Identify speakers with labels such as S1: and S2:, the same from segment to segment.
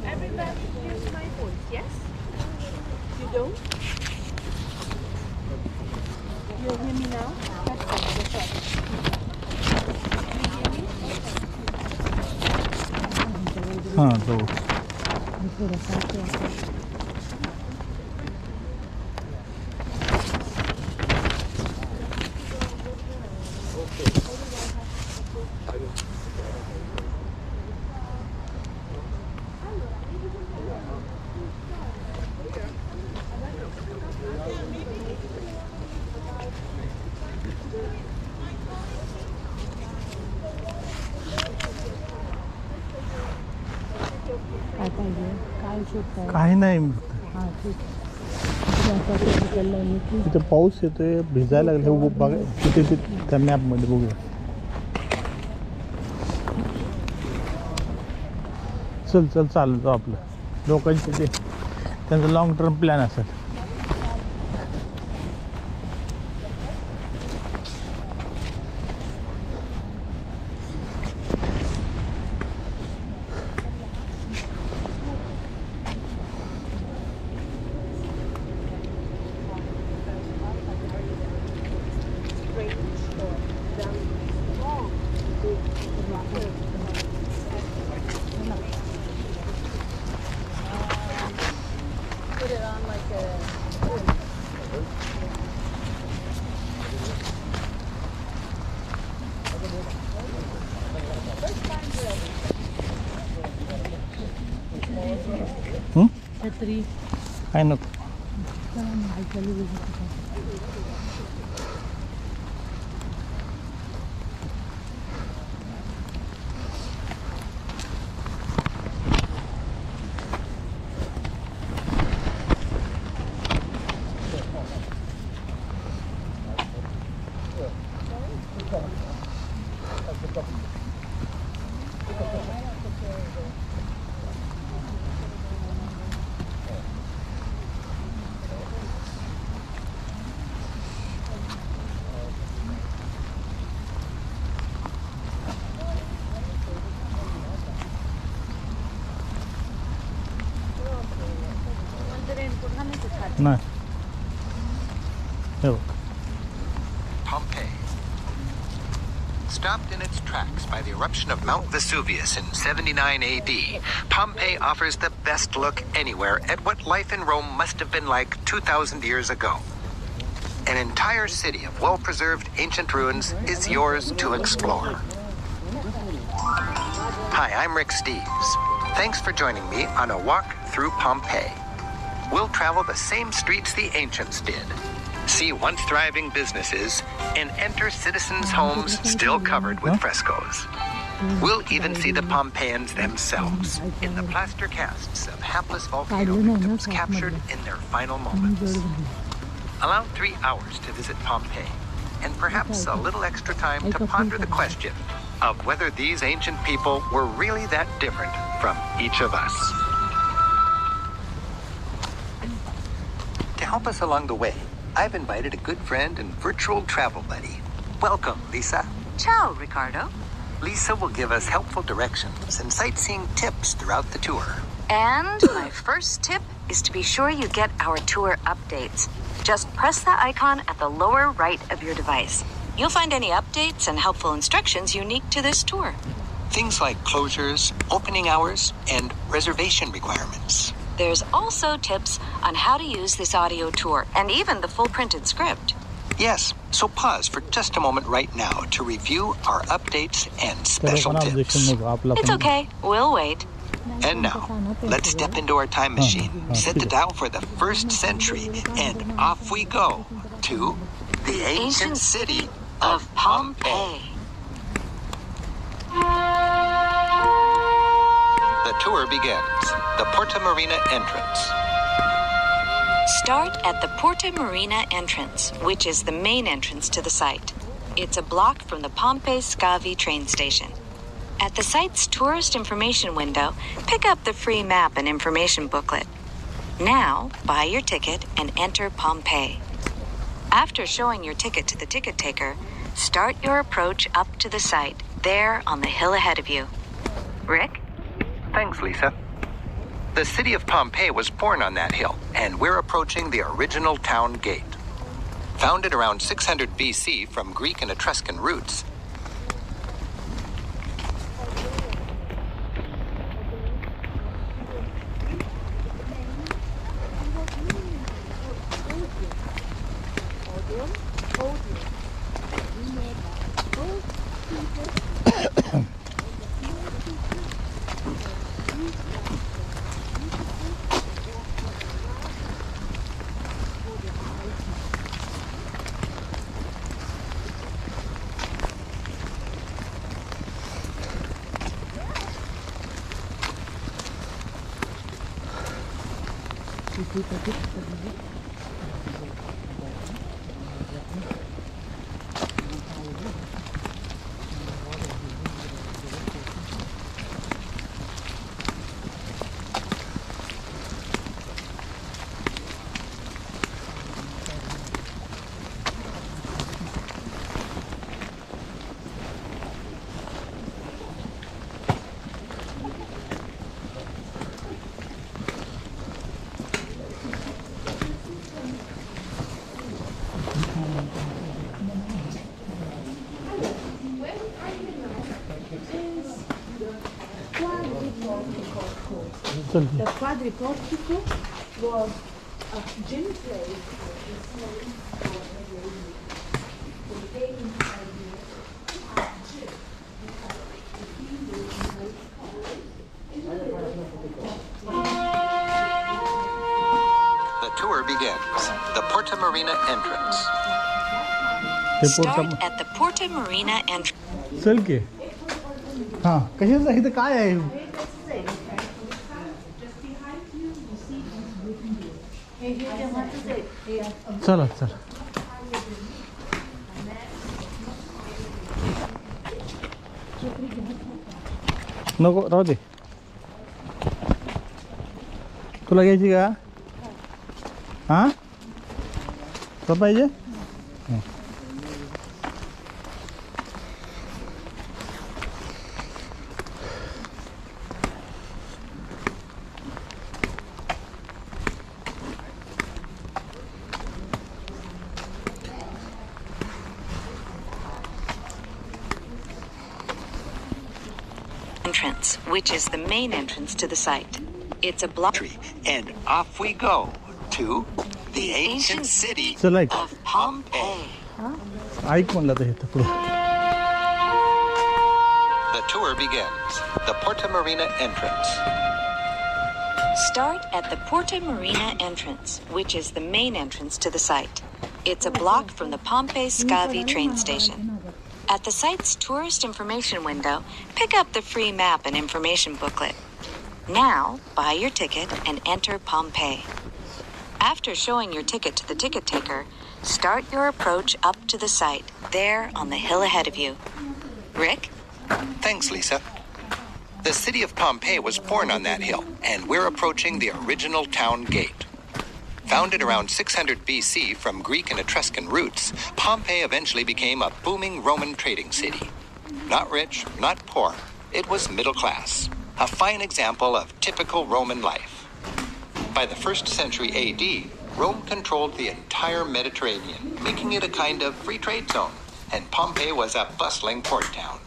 S1: Everybody hears my voice, yes? You don't? You hear me now?
S2: काही नाही तिथे पाऊस येतोय भिजायला लागले बघा तिथे त्या मॅपमध्ये बघूया चल चालू आपलं लोकांचे ते त्यांचा लॉंग टर्म प्लॅन असेल काय नको
S3: Pompei. Stopped in its tracks by the eruption of Mount Vesuvius in 79 AD, Pompei offers the best look anywhere at what life in Rome must have been like 2,000 years ago. An entire city of well-preserved ancient ruins is yours to explore. Hi, I'm Rick Steves. Thanks for joining me on a walk through Pompei. We'll travel the same streets the ancients did, see once thriving businesses, and enter citizens' homes still covered with frescoes. We'll even see the Pompeians themselves in the plaster casts of hapless volcano victims captured in their final moments. Allow 3 hours to visit Pompei, and perhaps a little extra time to ponder the question of whether these ancient people were really that different from each of us. To help us along the way, I've invited a good friend and virtual travel buddy. Welcome, Lisa.
S4: Ciao, Ricardo.
S3: Lisa will give us helpful directions and sightseeing tips throughout the tour.
S4: And my first tip is to be sure you get our tour updates. Just press the icon at the lower right of your device. You'll find any updates and helpful instructions unique to this tour.
S3: Things like closures, opening hours, and reservation requirements.
S4: There's also tips on how to use this audio tour and even the full printed script.
S3: Yes, so pause for just a moment right now to review our updates and special tips.
S4: It's okay, we'll wait.
S3: And now, let's step into our time machine, set the dial for the 1st century, and off we go to the ancient city of Pompei. The tour begins. The Porta Marina entrance.
S4: Start at the Porta Marina entrance, which is the main entrance to the site. It's a block from the Pompei Scavi train station. At the site's tourist information window, pick up the free map and information booklet. Now, buy your ticket and enter Pompei. After showing your ticket to the ticket taker, Start your approach up to the site, there on the hill ahead of you. Rick?
S3: Thanks, Lisa. The city of Pompei was born on that hill, and we're approaching the original town gate. Founded around 600 BC from Greek and Etruscan roots,
S1: The quadriportico was a gym place
S3: the tour begins. The Porta Marina entrance.
S4: Start at the Porta Marina entrance.
S2: चल के हां कशाचं इथं काय आहे चला चला नको राहू दे तुला घ्यायची का हां का पाहिजे
S4: entrance, which is the main entrance to the site. It's a block.
S3: And off we go to the ancient city
S2: चला ऐक
S3: of Pompei.
S2: ऐक म्हणलं तर इथं पुढं
S3: The tour begins. The Porta Marina entrance.
S4: Start at the Porta Marina entrance, which is the main entrance to the site. It's a block from the Pompei Scavi train station. At the site's tourist information window, pick up the free map and information booklet. Now, buy your ticket and enter Pompei. After showing your ticket to the ticket taker, start your approach up to the site, there on the hill ahead of you. Rick?
S3: Thanks, Lisa. The city of Pompei was born on that hill, and we're approaching the original town gate. Founded around 600 BC from Greek and Etruscan roots, Pompei eventually became a booming Roman trading city. Not rich, not poor, it was middle class, a fine example of typical Roman life. By the 1st century AD, Rome controlled the entire Mediterranean, making it a kind of free trade zone, and Pompei was a bustling port town.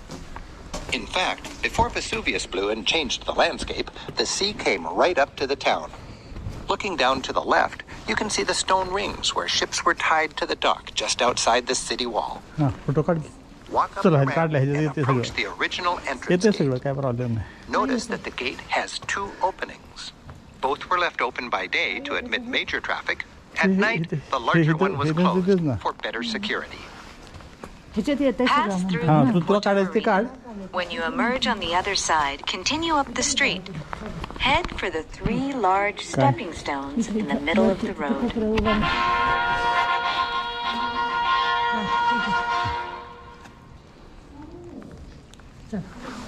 S3: In fact, before Vesuvius blew and changed the landscape, the sea came right up to the town. Looking down to the left, you can see the stone rings where ships were tied to the dock just outside the city wall.
S2: हां photo काढ
S3: Walk up
S2: चला
S3: the
S2: hey
S3: ramp
S2: काढलं
S3: and
S2: हे येते
S3: approach
S2: सगळं
S3: the original entrance
S2: येते
S3: gate.
S2: सगळं काय problem नाही
S3: Notice that the gate has 2 openings. Both were left open by day to admit major traffic. At night, the larger one was closed for better security.
S4: Pass through
S2: हां
S4: the
S2: तू तुला
S4: Porta
S2: काढायचं ते काढ
S4: Marina. When you emerge on the other side, continue up the street. Head for the 3 large stepping stones in the middle of the road.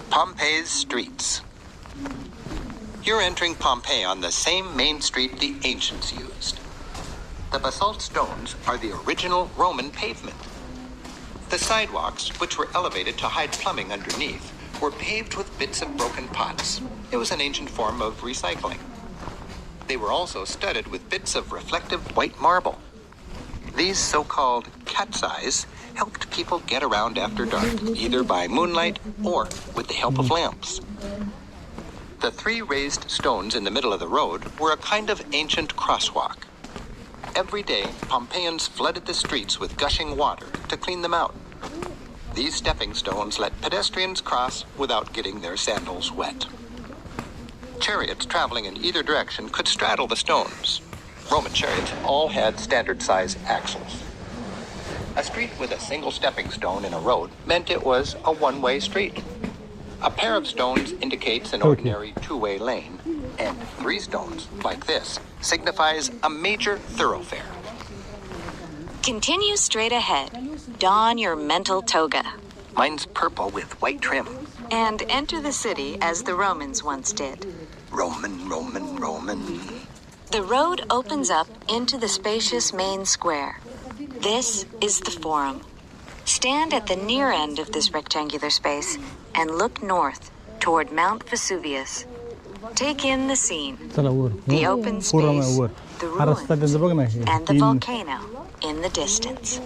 S3: Pompei's streets. You're entering Pompeii on the same main street the ancients used. The basalt stones are the original Roman pavement. The sidewalks, which were elevated to hide plumbing underneath, were paved with bits of broken pots. It was an ancient form of recycling. They were also studded with bits of reflective white marble. These so-called cat's eyes helped people get around after dark, either by moonlight or with the help of lamps. The 3 raised stones in the middle of the road were a kind of ancient crosswalk. Every day, Pompeians flooded the streets with gushing water to clean them out. These stepping stones let pedestrians cross without getting their sandals wet. Chariots traveling in either direction could straddle the stones. Roman chariots all had standard-size axles. A street with a single stepping stone in a road meant it was a one-way street. A pair of stones indicates an ordinary 2-way lane, and 3 stones, like this, signifies a major thoroughfare.
S4: Continue straight ahead. Don your mental toga.
S3: Mine's purple with white trim.
S4: And enter the city as the Romans once did.
S3: Roman, Roman, Roman.
S4: The road opens up into the spacious main square. This is the Forum. Stand at the near end of this rectangular space and look north toward Mount Vesuvius. Take in the scene, the open space, the ruins, and the volcano in the distance.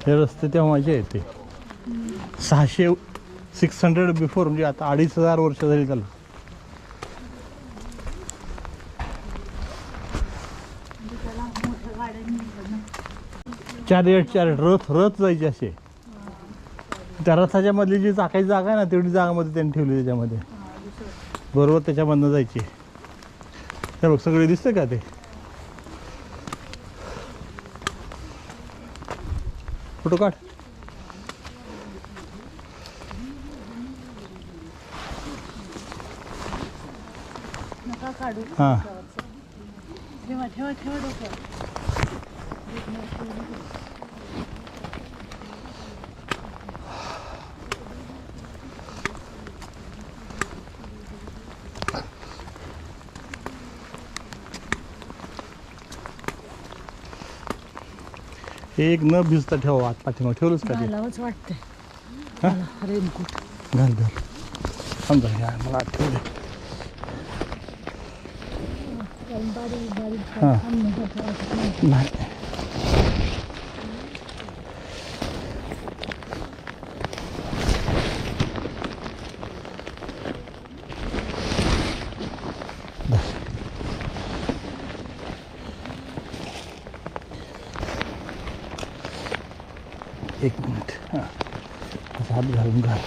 S2: हे रस्ते तेव्हाचे आहेत ते 600 before म्हणजे आता 2500 वर्ष झाली त्याला. चार रथ जायचे असे. त्या रथाच्या मधली जी चाकायची जागा आहे ना तेवढी जागामध्ये त्यांनी ठेवली त्याच्यामध्ये बरोबर त्याच्यामधनं जायची. हे बघ सगळे दिसते का ते फोटो काढ. हां एक न भिजता ठेवा आत पाठीमाग ठेवलंच का ते वाटतंय. घाल समजा ह्या मला आत ठेवले. हां नाही एक मिनिट. हां असं हात घालून घाल.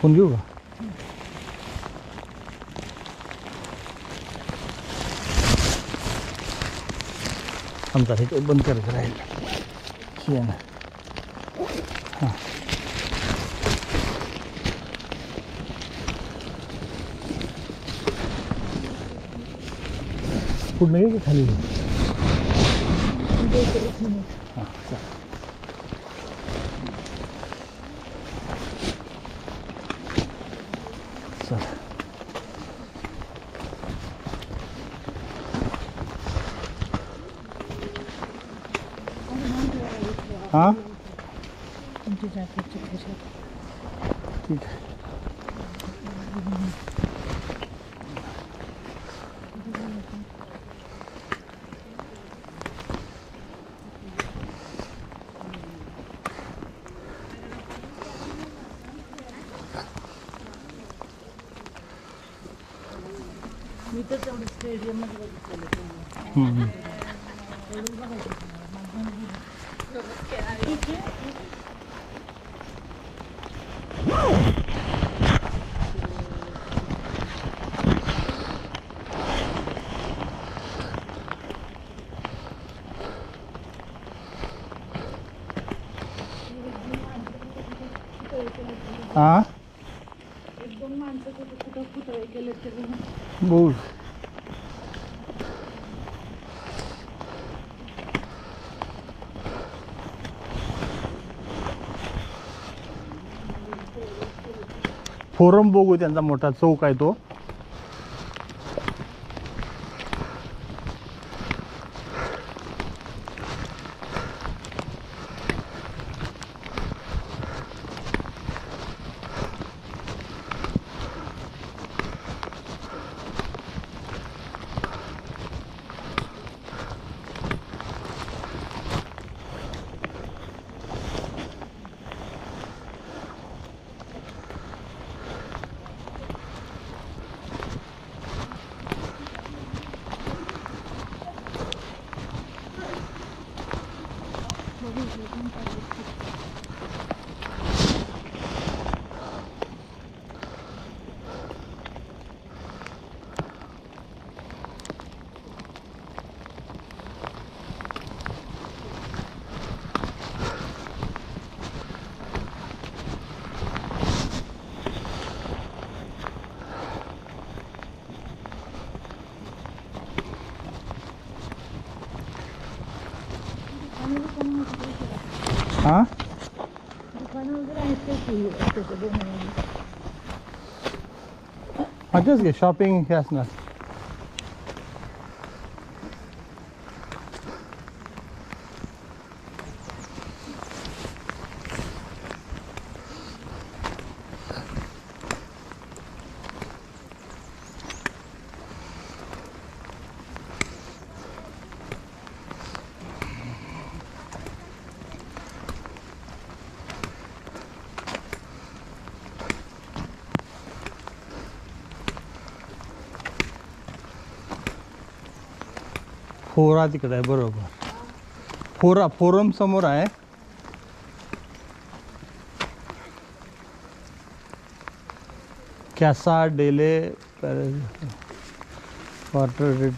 S2: फोन घेऊ का. आमचा हे बंद करायचं राहील. हां पुढे नाही का खाली. हां चल हां ठीक आहे.
S1: मी तर तेवढं स्टेडियममध्ये
S2: हां
S1: एक-दोन माणसं कुठं पुतळे केले तरी
S2: बोल. फोरम बघू, त्यांचा मोठा चौक आहे तो. हां हां तेच घे, शॉपिंग हे असणार. फोरा तिकडे आहे, बरोबर. फोरम समोर आहे. कॅसा डेले वॉटर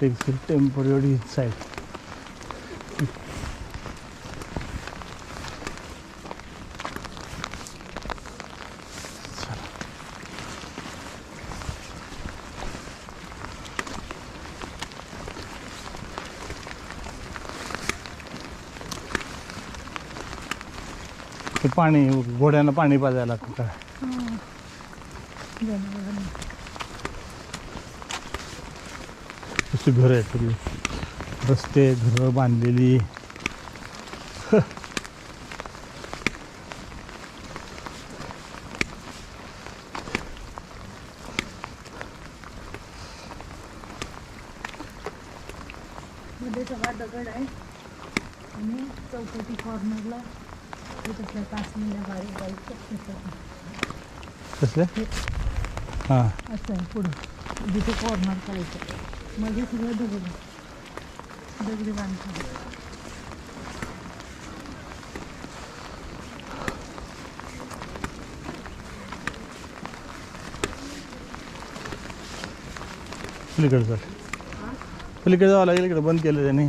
S2: टेम्पररी साईड. ते पाणी, घोड्यांना पाणी पाजायला लागतं काय. कशी घरं आहेत सगळी, रस्ते, घरं बांधलेली.
S1: मध्ये सगळा दगड आहे आणि चौकटी कॉर्नरला तसल्या कासनीला बारीक बारीक
S2: कसले हां
S1: असं आहे. पुढं जिथे कॉर्नर करायचं मध्ये सगळं दगडी बांधतात.
S2: पलीकडे सर, पलीकडे जावं लागेल. इकडे बंद केलं त्याने.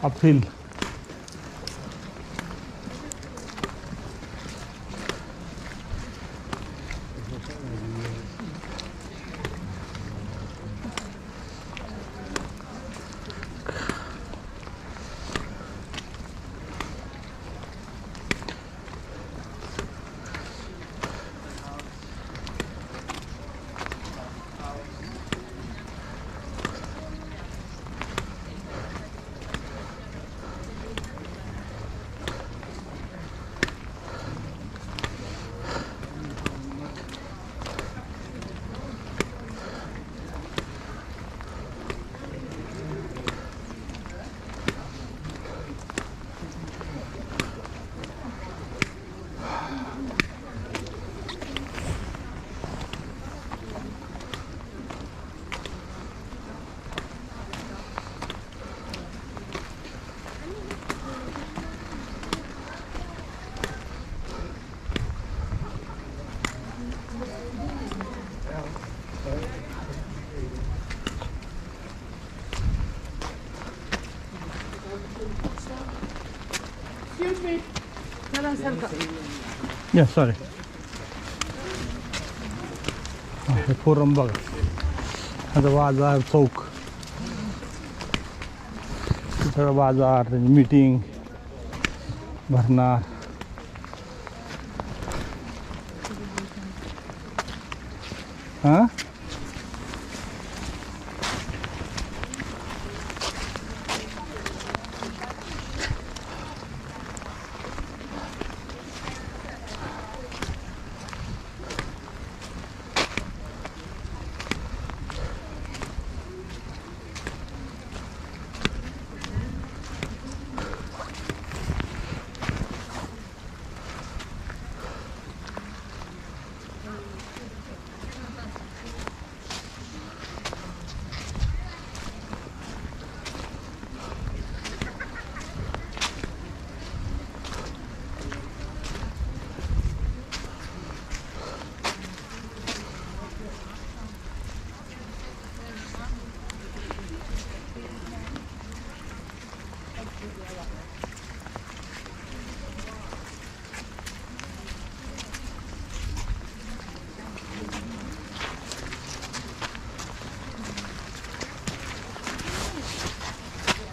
S2: अपहिल.
S1: सारखं
S2: या सॉरी हे फोरम बघा आता बाजार चौक सगळं बाजार मीटिंग भरणार हां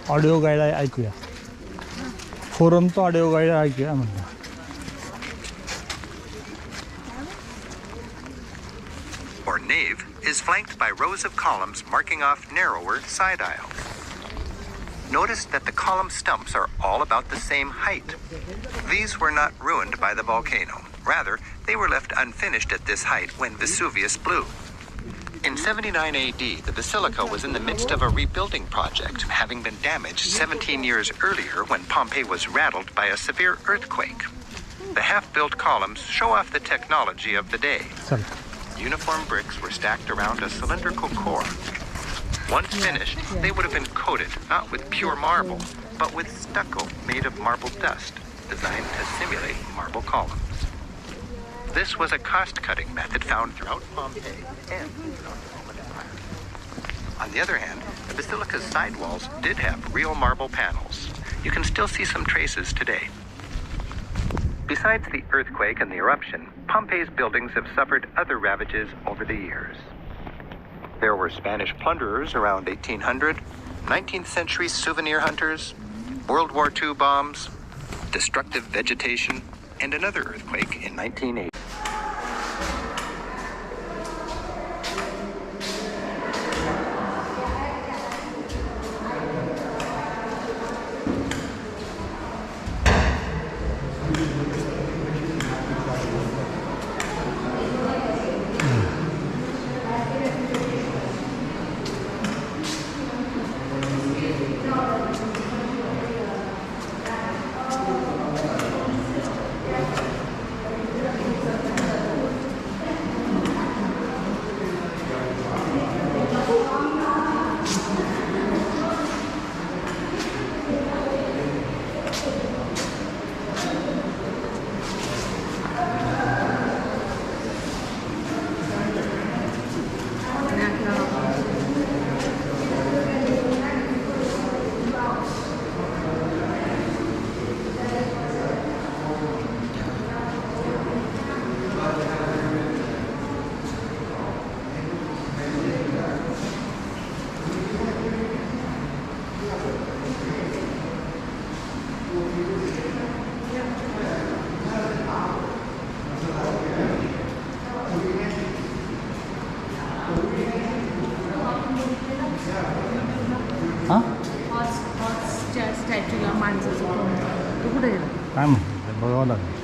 S2: ऑडिओ गाईड ऐकूया फोरमचं ऑडिओ गाईड ऐकूया म्हणलं
S3: Or nave is flanked by rows of columns marking off narrower side aisles. Notice that the column stumps are all about the same height. These were not ruined by the volcano. Rather, they were left unfinished at this height when Vesuvius blew. In 79 AD, the basilica was in the midst of a rebuilding project, having been damaged 17 years earlier when Pompei was rattled by a severe earthquake. The half-built columns show off the technology of the day.
S2: चल
S3: Uniform bricks were stacked around a cylindrical core. Once finished, they would have been coated not with pure marble, but with stucco made of marble dust, designed to simulate marble columns. This was a cost-cutting method found throughout Pompei and throughout the Roman Empire. On the other hand, the basilica's side walls did have real marble panels. You can still see some traces today. Besides the earthquake and the eruption, Pompei's buildings have suffered other ravages over the years. There were Spanish plunderers around 1800, 19th century souvenir hunters, World War II bombs, destructive vegetation, and another earthquake in 1980.
S2: हां
S1: हॉर्सच्या स्टॅच्यूला माणसाचं तोंड तो कुठे गेला
S2: काय म्हणतो बघावं लागेल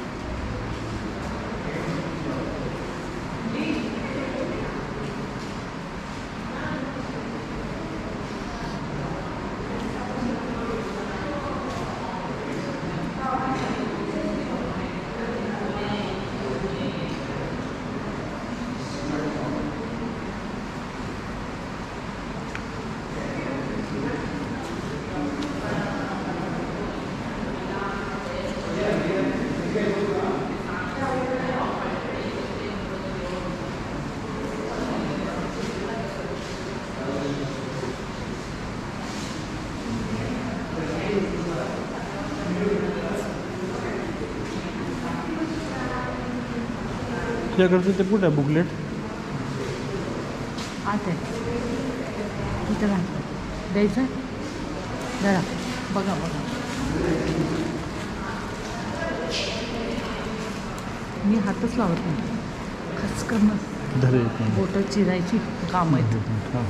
S2: तुझ्याकडचं ते कुठं आहे बुकलेट?
S1: आत आहे तिथं घाल द्यायचं जरा बघा बघा. मी हातच लावत नाही, खचकन
S2: धरे
S1: बोटं चिरायची काम आहेत.
S2: हां.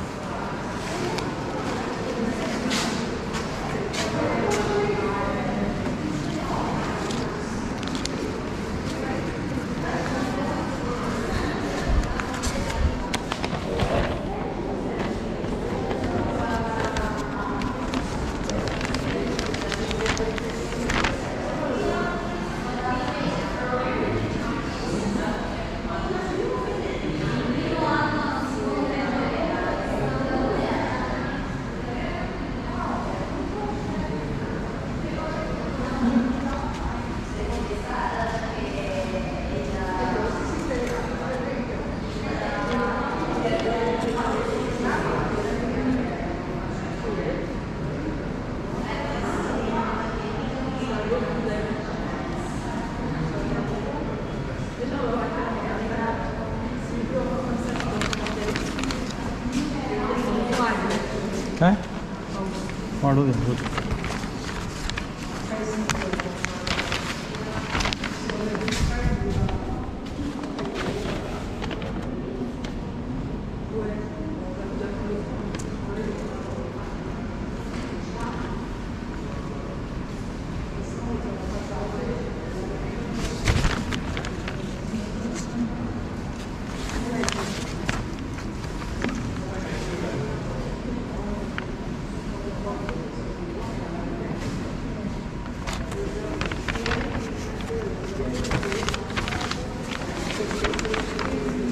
S2: काय वाढू दे.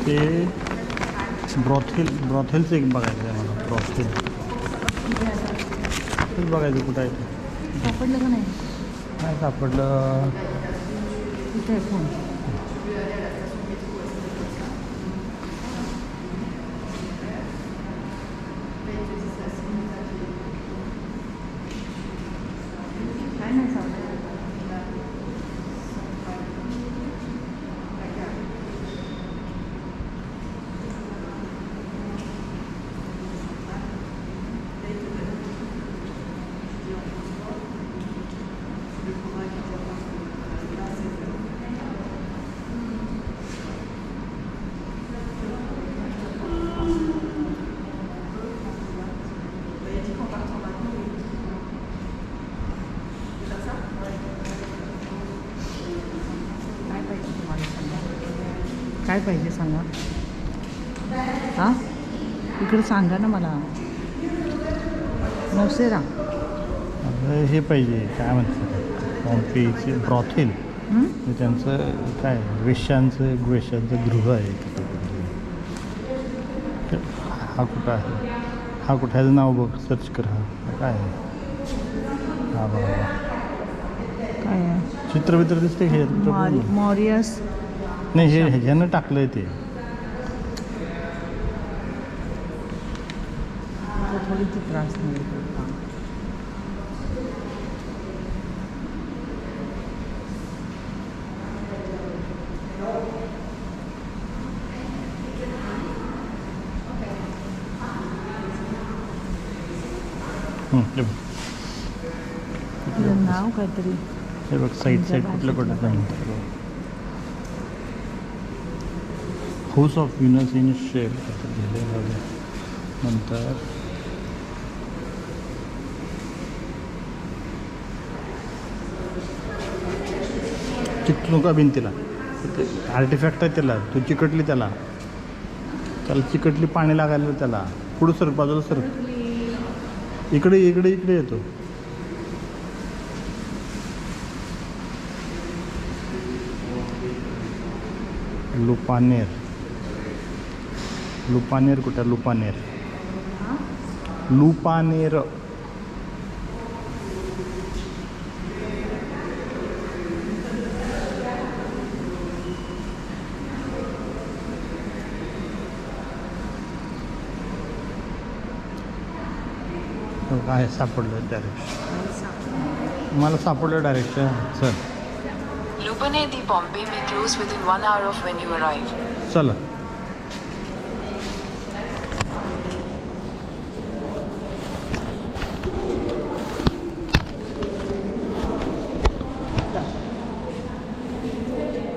S2: ते ब्रॉथेलचं एक बघायचं आहे मला. ब्रॉथेल तेच बघायचं कुठं आहे ते.
S1: सापडलं का नाही?
S2: नाही सापडलं.
S1: इथे आहे फोन. काय नाही सापडलं. काय पाहिजे सांगा. हां इकडे सांगा ना मला. नवसेरा
S2: हे पाहिजे काय म्हणतात पॉम्पेईचे ब्रॉथेल. त्यांचं काय वेश्यांचं गृह आहे. हा कुठं आहे? हा कुठं ह्याचं नाव बघ, सर्च कर. हा काय आहे? हा बाबा
S1: काय आहे?
S2: चित्रबित्र दिसते हे
S1: मॉरियस.
S2: नाही हे ह्याच्यानं टाकलंय ते.
S1: थोडी त्रास नाही. नाव काहीतरी
S2: हे बघ साईड कुठलं कुठं नाही. House of Venus in shape नंतर चिकटू नका भिंतीला. आर्टिफॅक्ट आहे त्याला. तू चिकटली त्याला चिकटली पाणी लागायला त्याला. पुढं सरक बाजूला सरक. इकडे येतो. लुपानेर कुठं? लुपानेर काय सापडलं डायरेक्शन. मला सापडलं डायरेक्शन. चल
S5: Company di Pompei may close within 1 hour of when you arrive.
S2: चला